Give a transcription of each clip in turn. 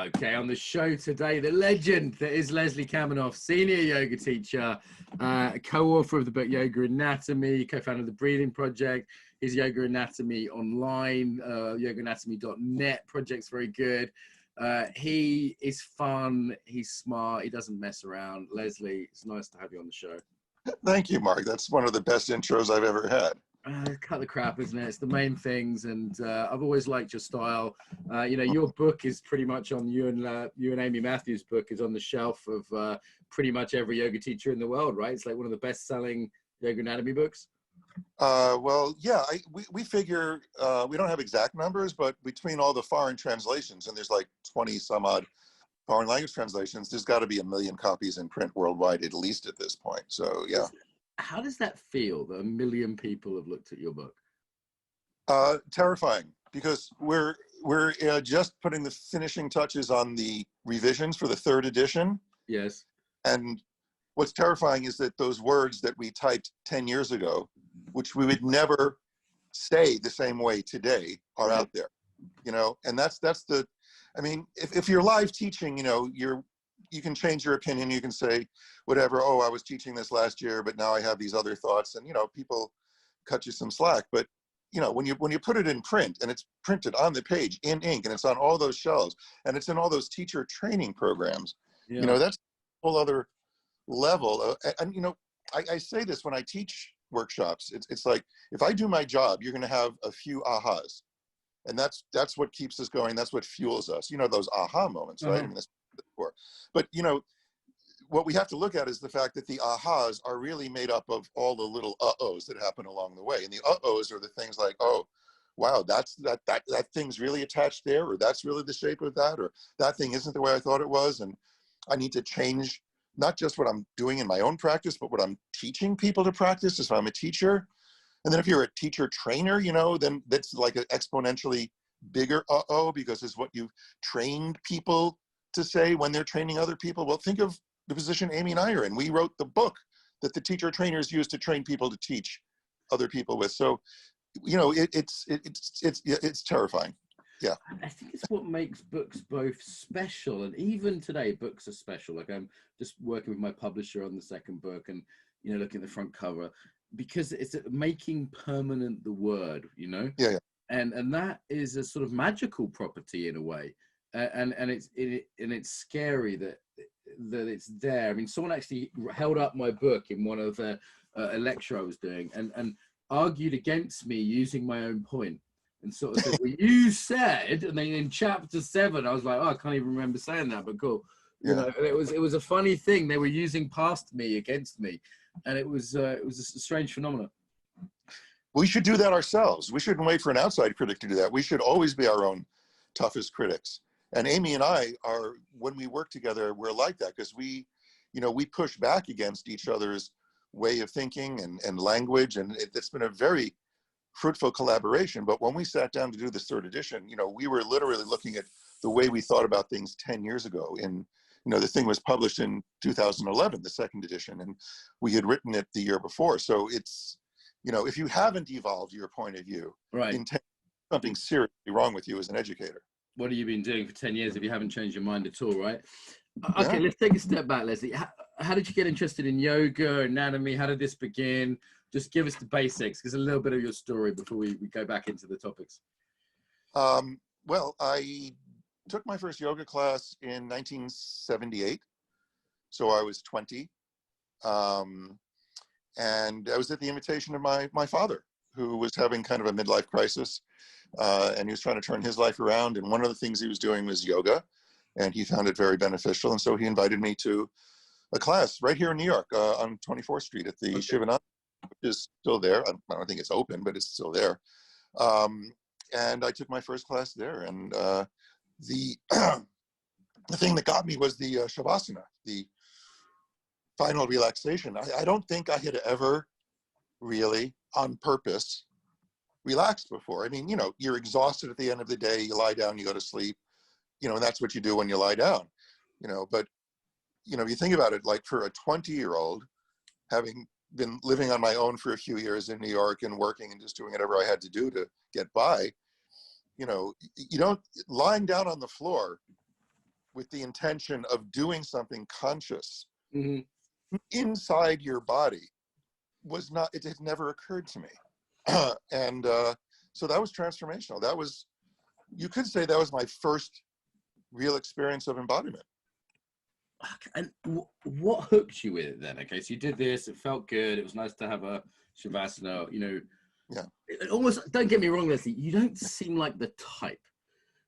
Okay, on the show today, the legend that is Leslie Kaminoff, senior yoga teacher, co-author of the book Yoga Anatomy, co-founder of the Breathing Project. His Yoga Anatomy online, yogaanatomy.net project's very good. He is fun, he's smart, he doesn't mess around. Leslie, it's nice to have you on the show. Thank you, Mark. That's one of the best intros I've ever had. Cut the crap, isn't it? It's the main things, and I've always liked your style. Your book is pretty much on you and Amy Matthews' book is on the shelf of pretty much every yoga teacher in the world, right? It's like one of the best-selling yoga anatomy books. Well, yeah, we figure we don't have exact numbers, but between all the foreign translations, and there's like 20 some odd foreign language translations, there's got to be 1 million copies in print worldwide, at least at this point. So, yeah. How does that feel that 1 million people have looked at your book? Terrifying, because we're just putting the finishing touches on the revisions for the 3rd edition. Yes. And what's terrifying is that those words that we typed 10 years ago, which we would never say the same way today, are out there, and that's the, I mean, if you're live teaching, you can change your opinion. You can say whatever, oh, I was teaching this last year, but now I have these other thoughts, and, people cut you some slack. But, when you put it in print and it's printed on the page in ink and it's on all those shelves and it's in all those teacher training programs, that's a whole other level. I say this when I teach workshops. It's like, if I do my job, you're going to have a few ahas, and that's what keeps us going. That's what fuels us. Those aha moments, right? I mean, that's before. But what we have to look at is the fact that the ahas are really made up of all the little uh-ohs that happen along the way. And the uh-ohs are the things like, oh, wow, that thing's really attached there, or that's really the shape of that, or that thing isn't the way I thought it was, and I need to change not just what I'm doing in my own practice, but what I'm teaching people to practice if I'm a teacher. And then if you're a teacher trainer, then that's like an exponentially bigger uh-oh, because it's what you've trained people to say when they're training other people. Well, think of the position Amy and I are in. We wrote the book that the teacher trainers use to train people to teach other people with. So, it's terrifying. Yeah. I think it's what makes books both special, and even today books are special. Like, I'm just working with my publisher on the 2nd book, and looking at the front cover, because it's making permanent the word, Yeah. And that is a sort of magical property in a way, and it's scary that it's there. I mean, someone actually held up my book in one of a lecture I was doing, and argued against me using my own point, and sort of said, well, you said, and then in chapter 7, I was like, oh, I can't even remember saying that, but cool. Yeah. It was a funny thing. They were using past me against me, and it was a strange phenomenon. We should do that ourselves. We shouldn't wait for an outside critic to do that. We should always be our own toughest critics. And Amy and I are, when we work together, we're like that, because we push back against each other's way of thinking and language, and it's been a very fruitful collaboration. But when we sat down to do this 3rd edition, we were literally looking at the way we thought about things 10 years ago. And the thing was published in 2011, the 2nd edition, and we had written it the year before. So it's, if you haven't evolved your point of view, right, something seriously wrong with you as an educator. What have you been doing for 10 years if you haven't changed your mind at all, right? Okay, Let's take a step back, Leslie. How did you get interested in yoga, anatomy? How did this begin? Just give us the basics, because a little bit of your story before we go back into the topics. Well, I took my first yoga class in 1978. So I was 20. And I was at the invitation of my father, who was having kind of a midlife crisis. And he was trying to turn his life around. And one of the things he was doing was yoga, and he found it very beneficial. And so he invited me to a class right here in New York on 24th Street at the Shivananda, which is still there. I don't think it's open, but it's still there. And I took my first class there. And the thing that got me was the Shavasana, the final relaxation. I don't think I had ever really, on purpose, relaxed before. I mean, you're exhausted at the end of the day, you lie down, you go to sleep, and that's what you do when you lie down, but, you think about it, like for a 20-year-old, having been living on my own for a few years in New York and working and just doing whatever I had to do to get by, you don't, lying down on the floor with the intention of doing something conscious Mm-hmm. inside your body was not, it had never occurred to me. And so that was transformational. That was, you could say that was my first real experience of embodiment. And what hooked you with it then? Okay, so you did this, it felt good, it was nice to have a Shavasana, you know. Yeah. It almost, don't get me wrong, Leslie, you don't seem like the type,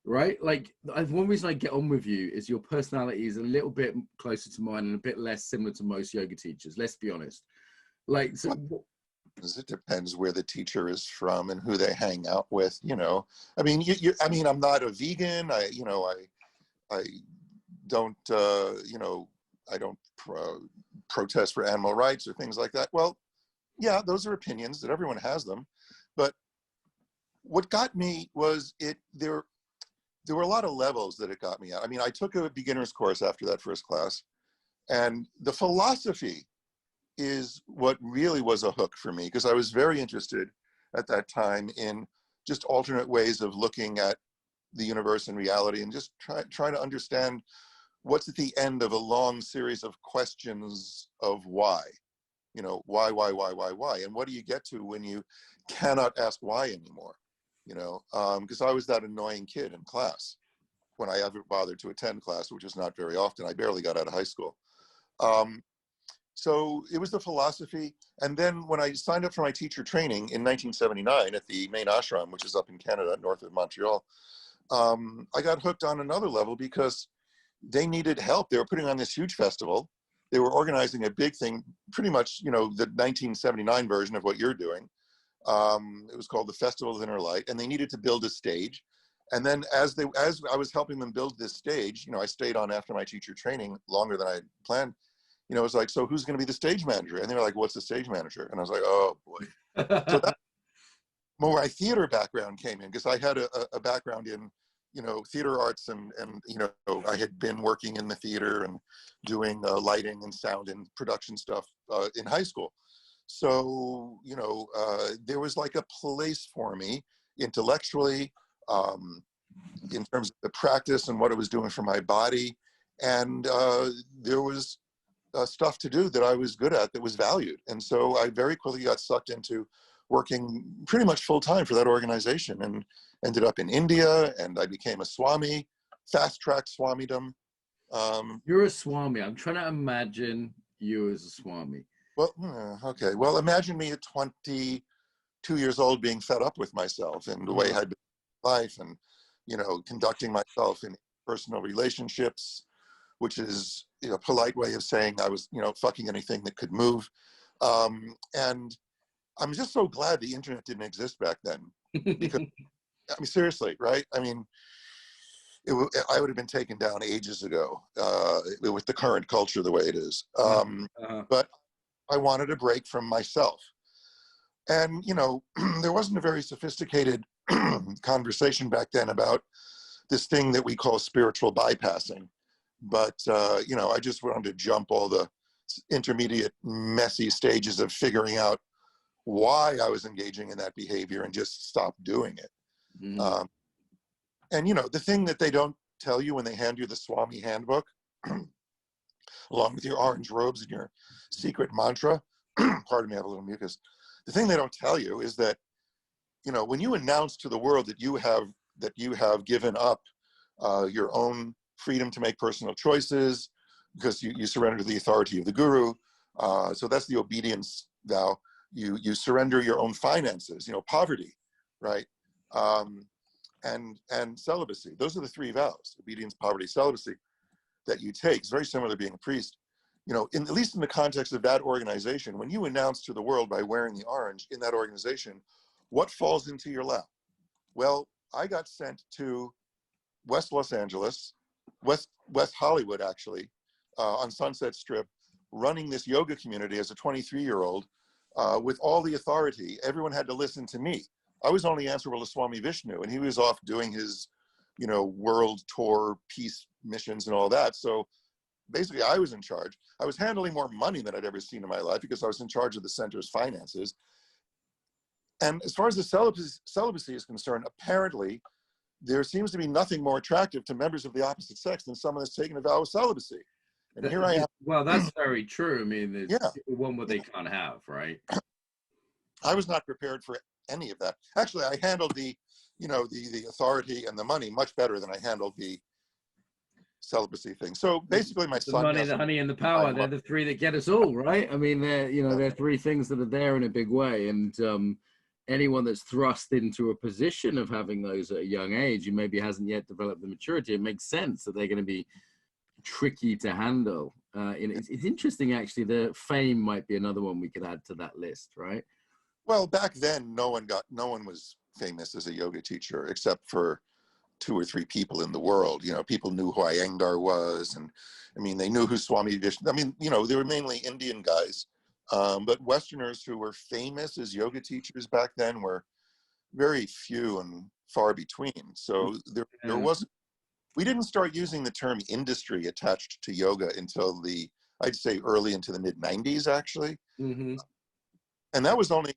right? Like, one reason I get on with you is your personality is a little bit closer to mine and a bit less similar to most yoga teachers, let's be honest. Like, so it depends where the teacher is from and who they hang out with, you know. I mean, I mean, I'm not a vegan. I don't, you know, I don't protest for animal rights or things like that. Well, yeah, those are opinions that everyone has them. But what got me was there were a lot of levels that it got me at. I mean, I took a beginner's course after that first class, and the philosophy is what really was a hook for me, because I was very interested at that time in just alternate ways of looking at the universe and reality, and just trying to understand what's at the end of a long series of questions of why. You know, why, and what do you get to when you cannot ask why anymore? You know, because I was that annoying kid in class when I ever bothered to attend class, which is not very often. I barely got out of high school. So it was the philosophy. And then when I signed up for my teacher training in 1979 at the main ashram, which is up in Canada, north of Montreal, I got hooked on another level because they needed help. They were putting on this huge festival. They were organizing a big thing, pretty much, you know, the 1979 version of what you're doing. It was called the Festival of Inner Light, and they needed to build a stage. And then as I was helping them build this stage, you know, I stayed on after my teacher training longer than I had planned. You know, it was like, so who's going to be the stage manager? And they were like, what's the stage manager? And I was like, oh boy. So that's where my theater background came in, because I had a background in, you know, theater arts, and you know, I had been working in the theater and doing lighting and sound and production stuff in high school. So, you know, there was like a place for me intellectually, in terms of the practice and what it was doing for my body. And there was stuff to do that I was good at that was valued. And so I very quickly got sucked into working pretty much full time for that organization, and ended up in India, and I became a Swami, fast-track Swamidom. you're a Swami. I'm trying to imagine you as a Swami. Well, okay. Well, imagine me at 22 years old being fed up with myself and the way I'd been in life, and, you know, conducting myself in personal relationships, which is, you know, a polite way of saying I was, you know, fucking anything that could move. And I'm just so glad the internet didn't exist back then, because I mean, seriously, right? I mean, I would have been taken down ages ago with the current culture the way it is. But I wanted a break from myself. And, you know, there wasn't a very sophisticated conversation back then about this thing that we call spiritual bypassing. But, you know, I just wanted to jump all the intermediate, messy stages of figuring out why I was engaging in that behavior and just stop doing it. And, you know, the thing that they don't tell you when they hand you the Swami handbook, along with your orange robes and your secret mantra, pardon me, I have a little mucus. The thing they don't tell you is that, you know, when you announce to the world that you have given up your own freedom to make personal choices, because you surrender to the authority of the guru. So that's the obedience vow. You surrender your own finances, you know, poverty, right? And celibacy. Those are the three vows: obedience, poverty, celibacy, that you take. It's very similar to being a priest. You know, at least in the context of that organization, when you announce to the world by wearing the orange in that organization, what falls into your lap? Well, I got sent to West Los Angeles, West Hollywood, actually, on Sunset Strip, running this yoga community as a 23-year-old with all the authority. Everyone had to listen to me. I was only answerable to Swami Vishnu, and he was off doing his, you know, world tour, peace missions and all that. So basically I was in charge. I was handling more money than I'd ever seen in my life because I was in charge of the center's finances. And as far as the celibacy is concerned, apparently there seems to be nothing more attractive to members of the opposite sex than someone that's taken a vow of celibacy. And here I am. Well, that's very true. I mean, it's Yeah. one what they can't have, right? I was not prepared for any of that. Actually, I handled the authority and the money much better than I handled the celibacy thing. So basically, my son, the money, the honey, and the power, they're the three that get us all, right? I mean, they're three things that are there in a big way. And anyone that's thrust into a position of having those at a young age, who maybe hasn't yet developed the maturity, it makes sense that they're going to be tricky to handle. It's interesting, actually. The fame might be another one we could add to that list, right? Well, back then, no one was famous as a yoga teacher except for 2 or 3 people in the world. People knew who Iyengar was, and I mean, they knew who Swami Vishnu. I mean, they were mainly Indian guys, but Westerners who were famous as yoga teachers back then were very few and far between. So there wasn't. We didn't start using the term industry attached to yoga until I'd say early into the mid 90s, actually. Mm-hmm. And that was only,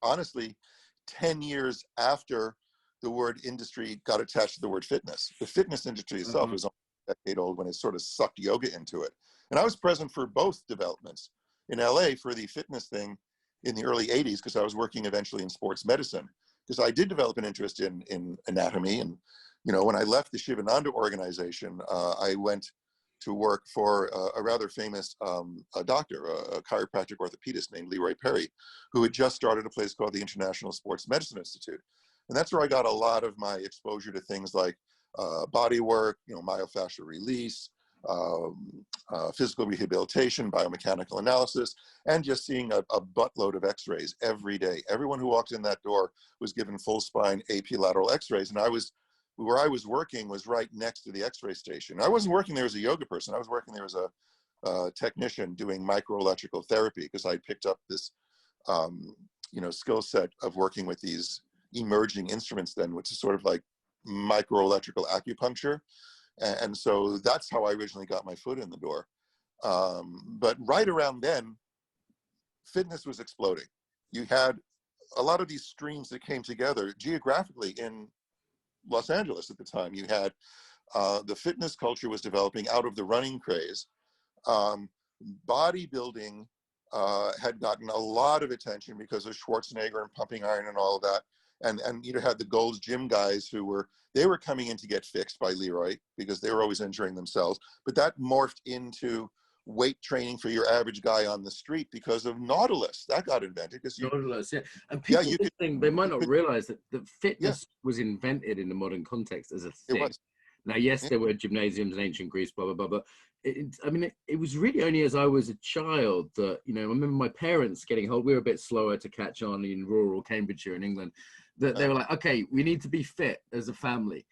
honestly, 10 years after the word industry got attached to the word fitness. The fitness industry itself was only a decade old when it sort of sucked yoga into it. And I was present for both developments. In LA for the fitness thing in the early 80s, because I was working eventually in sports medicine, because I did develop an interest in anatomy. And when I left the Shivananda organization, I went to work for a rather famous doctor, a chiropractic orthopedist named Leroy Perry, who had just started a place called the International Sports Medicine Institute. And that's where I got a lot of my exposure to things like body work, myofascial release, physical rehabilitation, biomechanical analysis, and just seeing a buttload of x-rays every day. Everyone who walked in that door was given full spine AP lateral x-rays. And where I was working was right next to the x-ray station. I wasn't working there as a yoga person. I was working there as a technician doing microelectrical therapy, because I picked up this, skill set of working with these emerging instruments then, which is sort of like microelectrical acupuncture. And so that's how I originally got my foot in the door. But right around then, fitness was exploding. You had a lot of these streams that came together geographically in Los Angeles at the time. You had the fitness culture was developing out of the running craze. Bodybuilding had gotten a lot of attention because of Schwarzenegger and pumping iron and all of that. And you had the Gold's Gym guys who were coming in to get fixed by Leroy because they were always injuring themselves. But that morphed into weight training for your average guy on the street because of Nautilus. That got invented because Nautilus, yeah. And people they might not realize that fitness was invented in the modern context as a thing. It was. Now, yes, there were gymnasiums in ancient Greece, blah, blah, blah, but it was really only as I was a child that, I remember my parents getting hold. We were a bit slower to catch on in rural Cambridgeshire in England, that they were like, okay, we need to be fit as a family.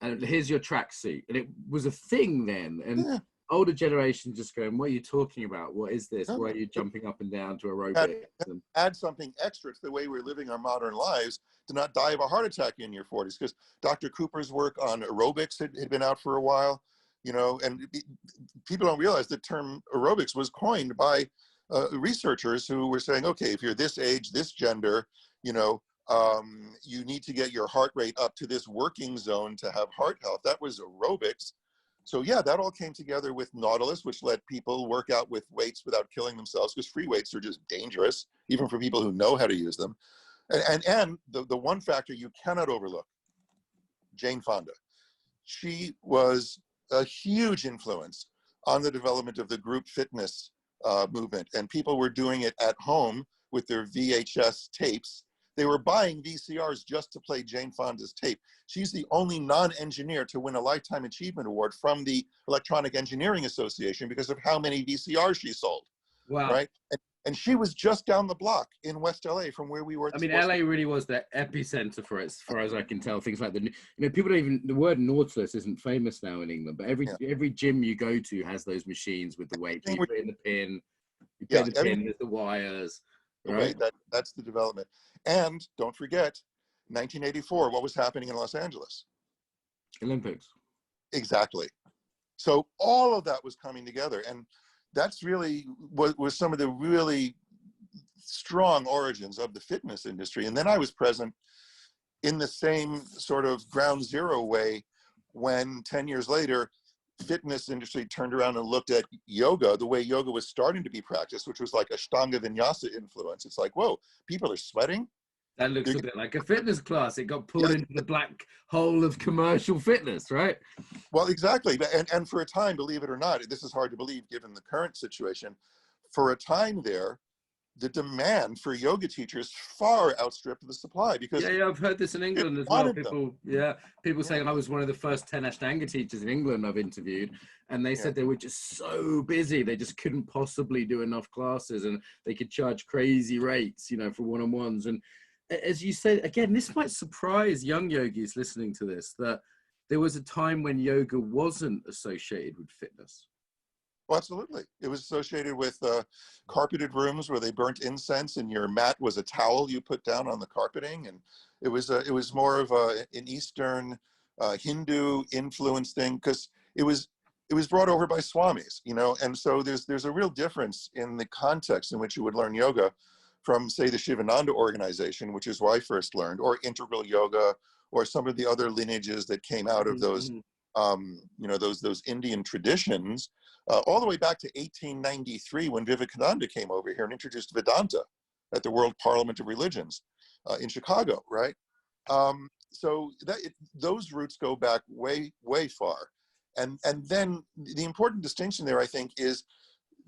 And here's your tracksuit. And it was a thing then. And older generation just going, what are you talking about? What is this? Why are you jumping up and down to aerobics? Add something extra to the way we're living our modern lives to not die of a heart attack in your 40s. Because Dr. Cooper's work on aerobics had been out for a while, and people don't realize the term aerobics was coined by researchers who were saying, okay, if you're this age, this gender, you need to get your heart rate up to this working zone to have heart health. That was aerobics. So yeah, that all came together with Nautilus, which let people work out with weights without killing themselves, because free weights are just dangerous, even for people who know how to use them. And the one factor you cannot overlook, Jane Fonda. She was a huge influence on the development of the group fitness movement, and people were doing it at home with their VHS tapes. They were buying VCRs just to play Jane Fonda's tape. She's the only non-engineer to win a Lifetime Achievement Award from the Electronic Engineering Association because of how many VCRs she sold. Wow. Right? And she was just down the block in West LA from where we were. LA really was the epicenter for it, as far as I can tell. Things like people don't even, the word Nautilus isn't famous now in England, but every gym you go to has those machines with the weights. You put in the pin, there's the wires. Right. That's the development. And don't forget, 1984, what was happening in Los Angeles? Olympics. Exactly. So all of that was coming together. And that's really was some of the really strong origins of the fitness industry. And then I was present in the same sort of ground zero way when 10 years later, fitness industry turned around and looked at yoga, the way yoga was starting to be practiced, which was like Ashtanga Vinyasa influence. It's like, whoa, people are sweating. That looks a bit like a fitness class. It got pulled Yeah. into the black hole of commercial fitness, right? Well, exactly. And for a time, believe it or not, this is hard to believe given the current situation, for a time there, the demand for yoga teachers far outstripped the supply because Yeah, I've heard this in England as well. People saying I was one of the first 10 Ashtanga teachers in England I've interviewed, and they said they were just so busy they just couldn't possibly do enough classes, and they could charge crazy rates, you know, for one-on-ones. And as you said, again, this might surprise young yogis listening to this, that there was a time when yoga wasn't associated with fitness. Well, absolutely. It was associated with carpeted rooms where they burnt incense, and your mat was a towel you put down on the carpeting, and it was more of an Eastern Hindu influence thing because it was brought over by swamis, you know, and so there's a real difference in the context in which you would learn yoga from, say, the Shivananda organization, which is where I first learned, or integral yoga, or some of the other lineages that came out of those. You know, those Indian traditions, all the way back to 1893 when Vivekananda came over here and introduced Vedanta at the World Parliament of Religions in Chicago, right? So those roots go back way, way far. And then the important distinction there, I think, is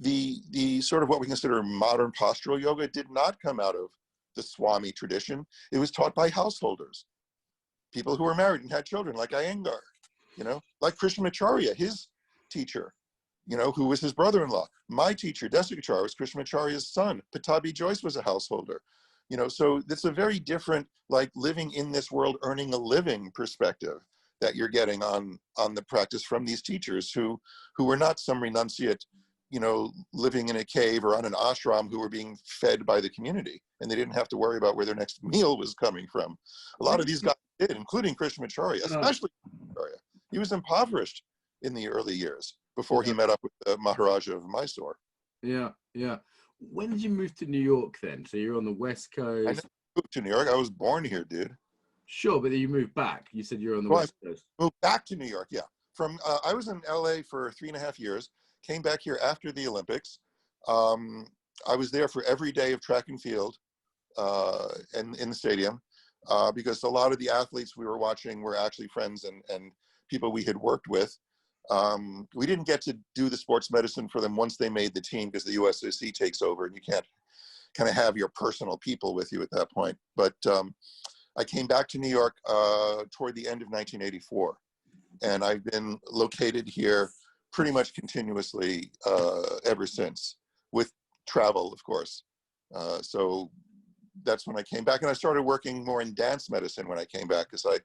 the sort of what we consider modern postural yoga did not come out of the Swami tradition. It was taught by householders, people who were married and had children, like Iyengar. You know, like Krishnamacharya, his teacher, you know, who was his brother-in-law. My teacher, Desikachar, was Krishnamacharya's son. Patabi Joyce was a householder. You know, so it's a very different, like, living in this world, earning a living perspective that you're getting on the practice from these teachers who were not some renunciate, you know, living in a cave or on an ashram who were being fed by the community, and they didn't have to worry about where their next meal was coming from. A lot of these guys did, including Krishnamacharya, especially Krishnamacharya. He was impoverished in the early years before he met up with the Maharaja of Mysore. Yeah. When did you move to New York then? So you're on the West Coast. I never moved to New York. I was born here, dude. Sure, but then you moved back. You said you're on the West Coast. I moved back to New York, yeah. From I was in LA for 3.5 years, came back here after the Olympics. I was there for every day of track and field in the stadium because a lot of the athletes we were watching were actually friends and people we had worked with. We didn't get to do the sports medicine for them once they made the team because the USOC takes over and you can't kind of have your personal people with you at that point. But I came back to New York toward the end of 1984, and I've been located here pretty much continuously ever since, with travel, of course. So that's when I came back, and I started working more in dance medicine when I came back because I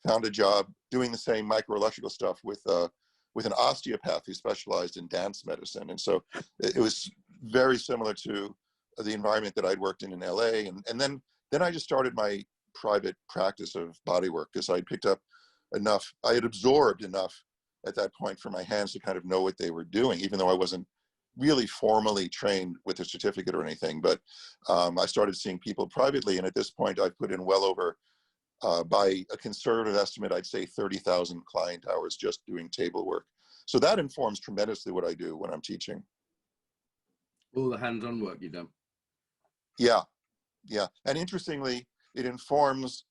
found a job doing the same microelectrical stuff with an osteopath who specialized in dance medicine. And so it was very similar to the environment that I'd worked in LA. And then I just started my private practice of bodywork because I picked up enough, I had absorbed enough at that point for my hands to kind of know what they were doing, even though I wasn't really formally trained with a certificate or anything. But I started seeing people privately. And at this point, I've put in well over, by a conservative estimate, I'd say 30,000 client hours just doing table work. So that informs tremendously what I do when I'm teaching. All the hands-on work you've done. Yeah. And interestingly, it informs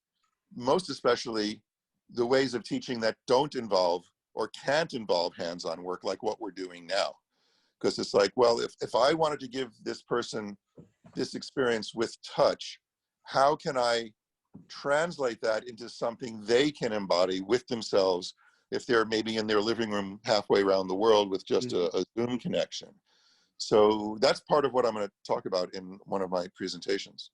most especially the ways of teaching that don't involve or can't involve hands-on work like what we're doing now. Because it's like, well, if I wanted to give this person this experience with touch, how can I translate that into something they can embody with themselves if they're maybe in their living room halfway around the world with just a Zoom connection? So that's part of what I'm going to talk about in one of my presentations.